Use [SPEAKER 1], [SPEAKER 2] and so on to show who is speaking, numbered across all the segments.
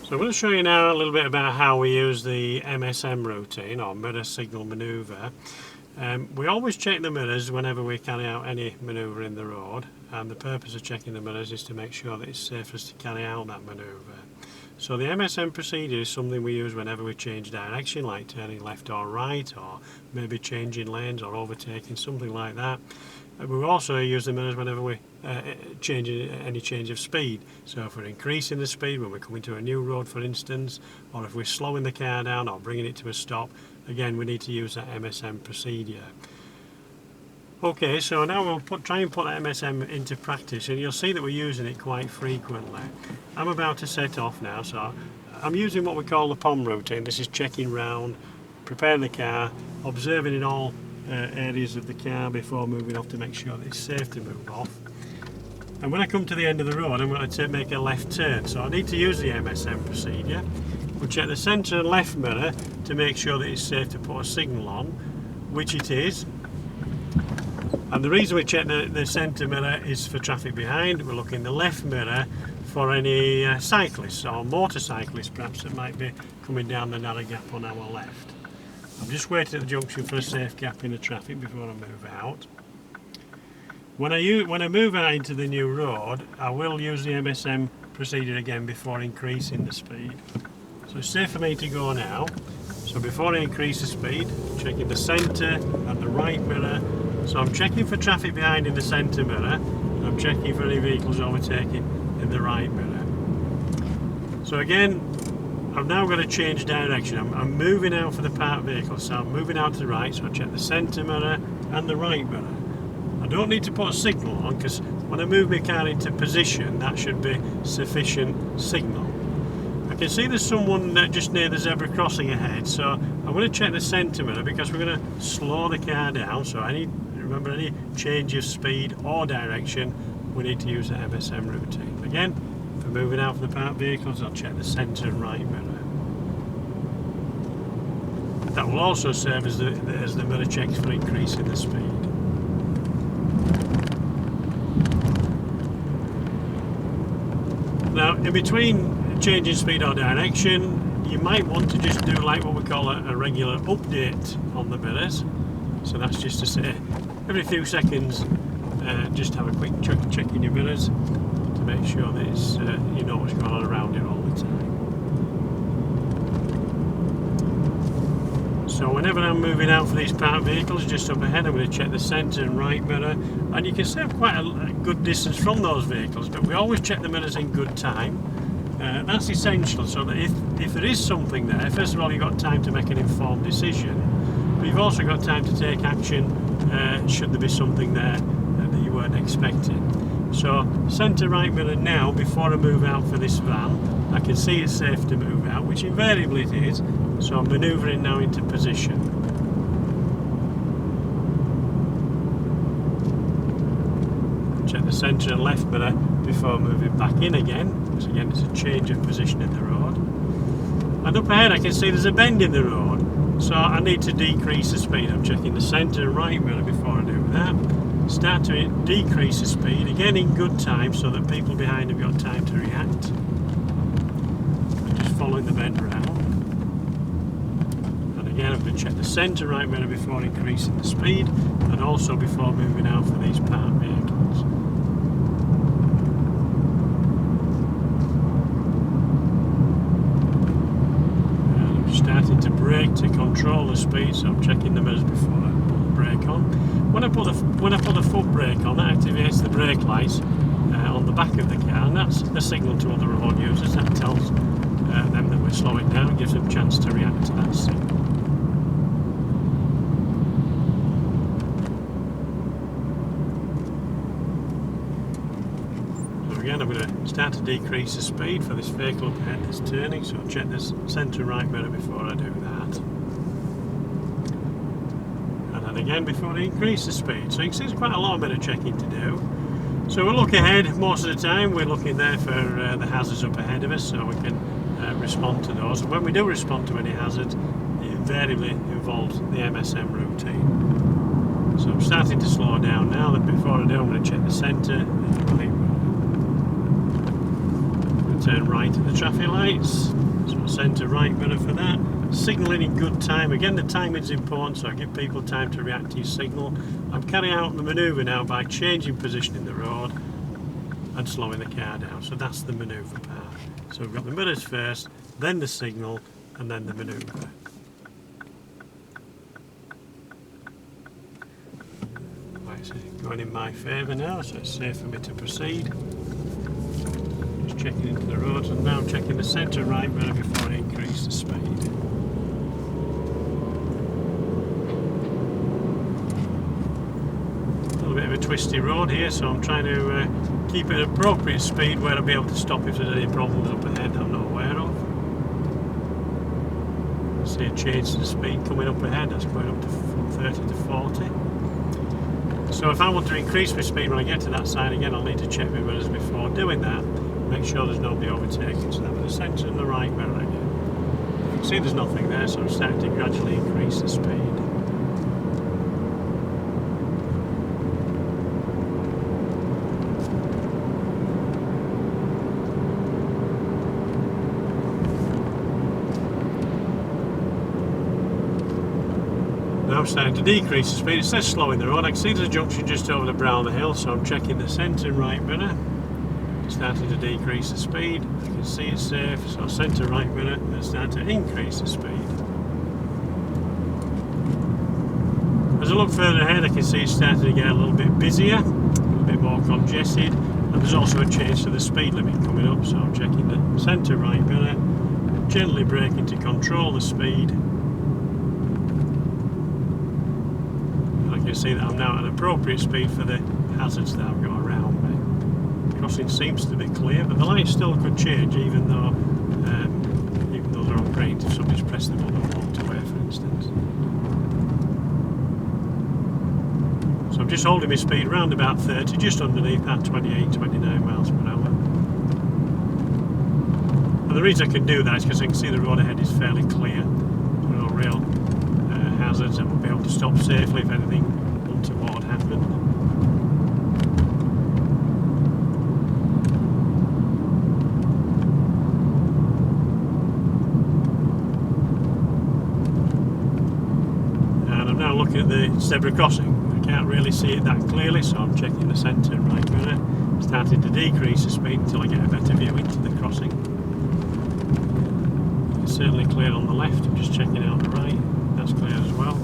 [SPEAKER 1] So I'm going to show you now a little bit about how we use the MSM routine, or Mirror-Signal-Manoeuvre. We always check the mirrors whenever we carry out any manoeuvre in the road, and the purpose of checking the mirrors is to make sure that it's safe for us to carry out that manoeuvre. So the MSM procedure is something we use whenever we change direction, like turning left or right, or maybe changing lanes or overtaking, something like that. We also use the mirrors whenever we change any change of speed. So if we're increasing the speed when we're coming to a new road, for instance, or if we're slowing the car down or bringing it to a stop, again we need to use that MSM procedure. Okay, so now we'll try and put that MSM into practice, and you'll see that we're using it quite frequently. I'm about to set off now, so I'm using what we call the POM routine. This is checking round, preparing the car, observing in all areas of the car before moving off to make sure that it's safe to move off. And when I come to the end of the road, I'm going to make a left turn, so I need to use the MSM procedure. We'll check the centre and left mirror to make sure that it's safe to put a signal on, which it is. And the reason we check the centre mirror is for traffic behind. We'll look in the left mirror for any cyclists or motorcyclists perhaps that might be coming down the narrow gap on our left. I'm just waiting at the junction for a safe gap in the traffic before I move out. When I move out into the new road, I will use the MSM procedure again before increasing the speed. So it's safe for me to go now. So before I increase the speed, checking the centre and the right mirror. So I'm checking for traffic behind in the centre mirror, and I'm checking for any vehicles overtaking in the right mirror. So again, I've now got to change direction. I'm moving out for the parked vehicle, so I'm moving out to the right, so I check the centre mirror and the right mirror. I don't need to put a signal on, because when I move my car into position, that should be sufficient signal. I can see there's someone just near the zebra crossing ahead, so I'm going to check the centre mirror because we're going to slow the car down. So remember any change of speed or direction, we need to use the MSM routine. Again, if we're moving out for the parked vehicles, I'll check the centre and right mirror. That will also serve as the mirror checks for increasing the speed. Now, in between changing speed or direction, you might want to just do like what we call a regular update on the mirrors. So that's just to say, every few seconds, just have a quick check in your mirrors to make sure that it's, you know what's going on around it all the time. So whenever I'm moving out for these parked vehicles just up ahead, I'm going to check the centre and right mirror, and you can see I'm quite a good distance from those vehicles, but we always check the mirrors in good time. That's essential, so that if there is something there, first of all you've got time to make an informed decision, but you've also got time to take action should there be something there that you weren't expecting. So centre right mirror now, before I move out for this van, I can see it's safe to move out, which invariably it is, so I'm manoeuvring now into position. Check the centre and left mirror before moving back in again, because again it's a change of position in the road. And up ahead I can see there's a bend in the road, so I need to decrease the speed. I'm checking the centre and right mirror before I do that. Start to decrease the speed, again in good time so that people behind have got time to react. I'm just following the bend round. And again I'm going to check the centre right mirror before increasing the speed, and also before moving out for these parked vehicles. And I'm starting to brake to control the speed, so I'm checking the mirrors before I put the brake on. When I put the foot brake on, that activates the brake lights on the back of the car, and that's a signal to other road users. That tells them that we're slowing down, gives them a chance to react to that signal. So again, I'm going to start to decrease the speed for this vehicle up ahead that's turning, so I'll check this centre right mirror before I do that. And again before I increase the speed. So you can see there's quite a lot of mirror checking to do. So we'll look ahead most of the time. We're looking there for the hazards up ahead of us, so we can respond to those. And when we do respond to any hazard, it invariably involves the MSM routine. So I'm starting to slow down now. That before I do, I'm going to check the centre and the right mirror. turn right at the traffic lights. So centre right mirror for that. Signalling in good time. Again, the timing is important, so I give people time to react to your signal. I'm carrying out the manoeuvre now by changing position in the road and slowing the car down. So that's the manoeuvre part. So we've got the mirrors first, then the signal, and then the manoeuvre. Right, so it's going in my favour now, so it's safe for me to proceed. Just checking into the roads, and now checking the centre right mirror before I increase the speed. Bit of a twisty road here, so I'm trying to keep it at appropriate speed where I'll be able to stop if there's any problems up ahead that I'm not aware of. See a change to the speed coming up ahead, that's going up to from 30 to 40. So if I want to increase my speed when I get to that side again, I'll need to check my mirrors before doing that, make sure there's nobody overtaking. So that was the centre and the right mirror again. You can see there's nothing there, so I'm starting to gradually increase the speed. Now I'm starting to decrease the speed. It says slowing the road. I can see there's a junction just over the brow of the hill, so I'm checking the centre right mirror. Starting to decrease the speed. I can see it's safe, so centre right mirror and start to increase the speed. As I look further ahead, I can see it's starting to get a little bit busier, a little bit more congested, and there's also a change to the speed limit coming up, so I'm checking the centre right mirror, gently braking to control the speed. I can see that I'm now at an appropriate speed for the hazards that I've got around me. The crossing seems to be clear, but the light still could change even though they're on green. If somebody's pressed the button and walked away, for instance. So I'm just holding my speed around about 30, just underneath that 28, 29 miles per hour. And the reason I can do that is because I can see the road ahead is fairly clear. There are no real hazards, and we'll be able to stop safely if anything untoward happened. And I'm now looking at the zebra crossing. I can't really see it that clearly, so I'm checking the centre right mirror, starting to decrease the speed until I get a better view into the crossing. It's certainly clear on the left. I'm just checking out the right. That's clear as well.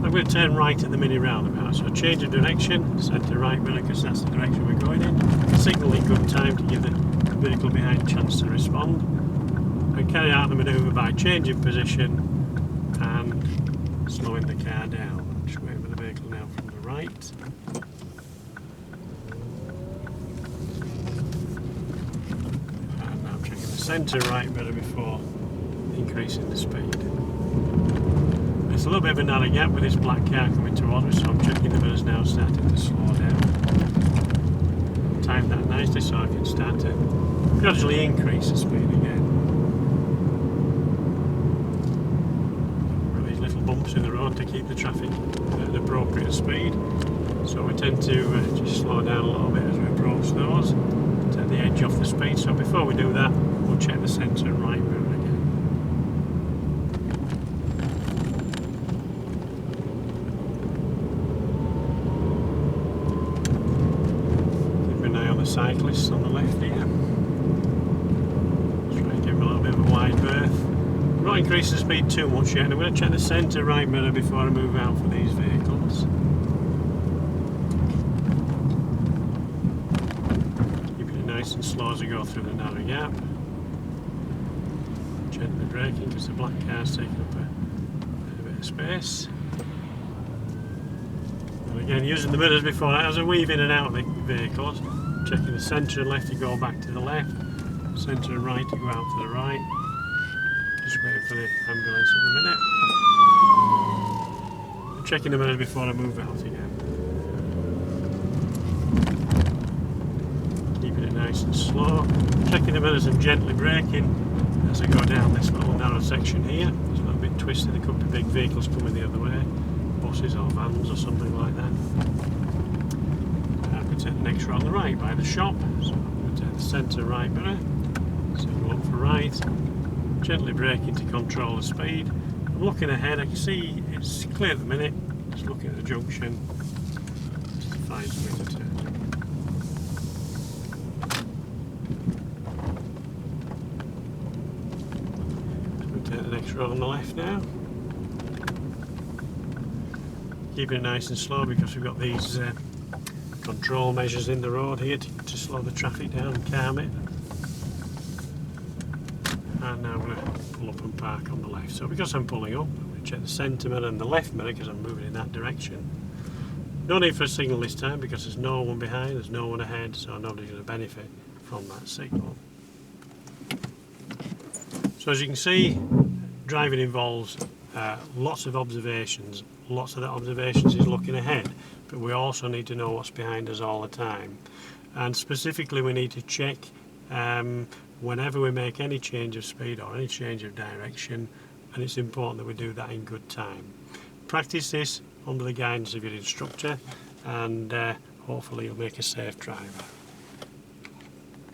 [SPEAKER 1] I'm going to turn right at the mini roundabout, so change of direction, centre right mirror because that's the direction we're going in. Signal in good time to give the vehicle behind a chance to respond. And carry out the manoeuvre by changing position and slowing the car down. I'm just waiting for the vehicle now from the right. And now I'm checking the centre right mirror before increasing the speed. It's a little bit of a narrow gap with this black car coming towards me, so I'm checking the mirrors now, starting to slow down. Time that nicely so I can start to gradually increase the speed again. With these little bumps in the road to keep the traffic at an appropriate speed. So we tend to just slow down a little bit as we approach those, take the edge off the speed. So before we do that, we'll check the centre and right mirror again. Cyclists on the left here. Try and give them a little bit of a wide berth. I'm not increasing the speed too much yet, and I'm going to check the centre right mirror before I move out for these vehicles. Keeping it nice and slow as I go through the narrow gap. Gently braking because the black car's taking up a bit of space. And again, using the mirrors before as I weave in and out of the vehicles. Checking the centre and left to go back to the left, centre and right to go out to the right. Just waiting for the ambulance at the minute. I'm checking the mirrors before I move out again. Keeping it nice and slow. Checking the mirrors and gently braking as I go down this little narrow section here. It's a little bit twisted, there could be big vehicles coming the other way, buses or vans or something like that. Take the next road on the right by the shop, so I'm going to take the centre right mirror, signal right, gently braking to control the speed. I'm looking ahead, I can see it's clear at the minute, just looking at the junction, just to find something to turn. We'll take the next road on the left now. Keeping it nice and slow because we've got these control measures in the road here to slow the traffic down and calm it. And now I'm going to pull up and park on the left. So because I'm pulling up, I'm going to check the centre mirror and the left mirror because I'm moving in that direction. No need for a signal this time because there's no one behind, there's no one ahead, so nobody's going to benefit from that signal. So as you can see, driving involves lots of observations. Lots of that observations is looking ahead, but we also need to know what's behind us all the time. And specifically we need to check whenever we make any change of speed or any change of direction, and it's important that we do that in good time. Practice this under the guidance of your instructor, and hopefully you'll make a safe driver.